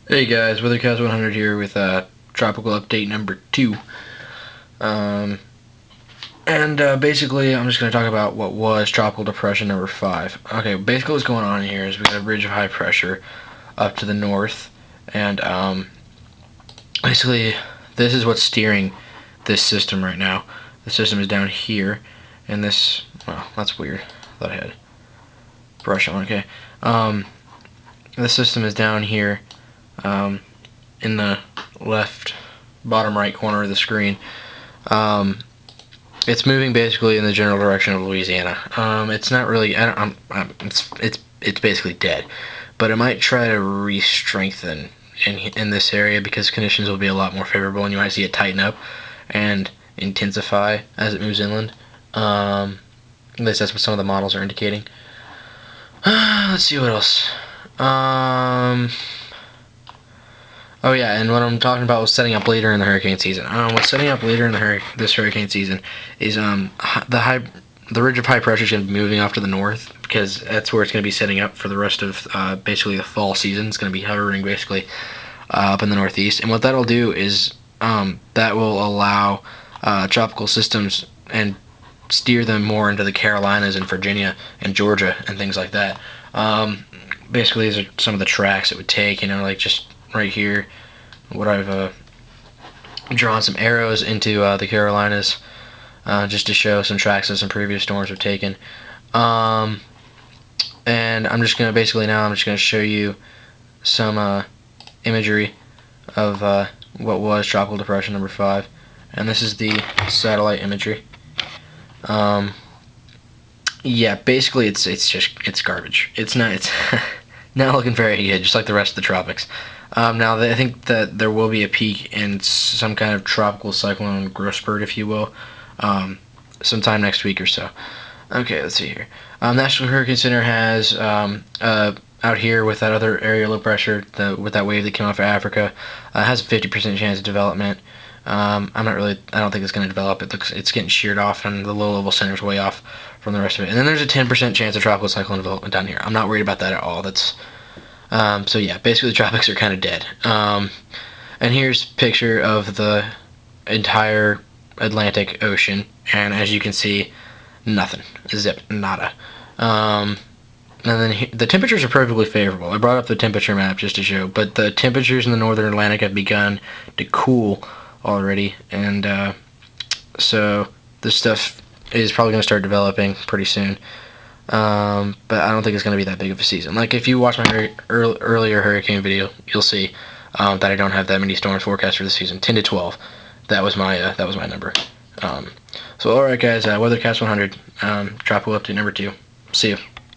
Hey guys, Weathercast 100 here with tropical update number 2. Basically, I'm just going to talk about what was tropical depression number 5. Okay, basically what's going on here is we got a ridge of high pressure up to the north, and basically this is what's steering this system right now. The system is down here, and this, well, that's weird. I thought I had brush on. Okay, the system is down here. In the left bottom right corner of the screen. It's moving basically in the general direction of Louisiana. It's not really. It's basically dead, but it might try to re-strengthen in this area because conditions will be a lot more favorable, and you might see it tighten up and intensify as it moves inland. At least that's what some of the models are indicating. Let's see what else. Oh yeah, and what I'm talking about was setting up later in the hurricane season. What's setting up later in this hurricane season is the ridge of high pressure is going to be moving off to the north because that's where it's going to be setting up for the rest of basically the fall season. It's going to be hovering basically up in the northeast, and what that'll do is that will allow tropical systems and steer them more into the Carolinas and Virginia and Georgia and things like that. Basically, these are some of the tracks it would take. Like just right here, what I've drawn some arrows into the Carolinas just to show some tracks that some previous storms have taken. And I'm just going to show you some imagery of what was tropical depression number 5, and this is the satellite imagery. Yeah, basically it's garbage. It's not looking very good, just like the rest of the tropics. Now, I think that there will be a peak in some kind of tropical cyclone growth spurt, if you will, sometime next week or so. Okay, let's see here. National Hurricane Center has out here with that other area low pressure, with that wave that came off of Africa, has a 50% chance of development. I don't think it's going to develop. It's getting sheared off, and the low level center is way off from the rest of it. And then there's a 10% chance of tropical cyclone development down here. I'm not worried about that at all. So yeah, basically the tropics are kind of dead. And here's a picture of the entire Atlantic Ocean, and as you can see, nothing. Zip, nada. And then the temperatures are perfectly favorable. I brought up the temperature map just to show, but the temperatures in the northern Atlantic have begun to cool already, and so this stuff is probably going to start developing pretty soon. But I don't think it's going to be that big of a season. Like, if you watch my earlier hurricane video, you'll see that I don't have that many storms forecast for this season. 10 to 12. That was my number. So all right, guys. Weathercast 100. Tropical update number 2. See you.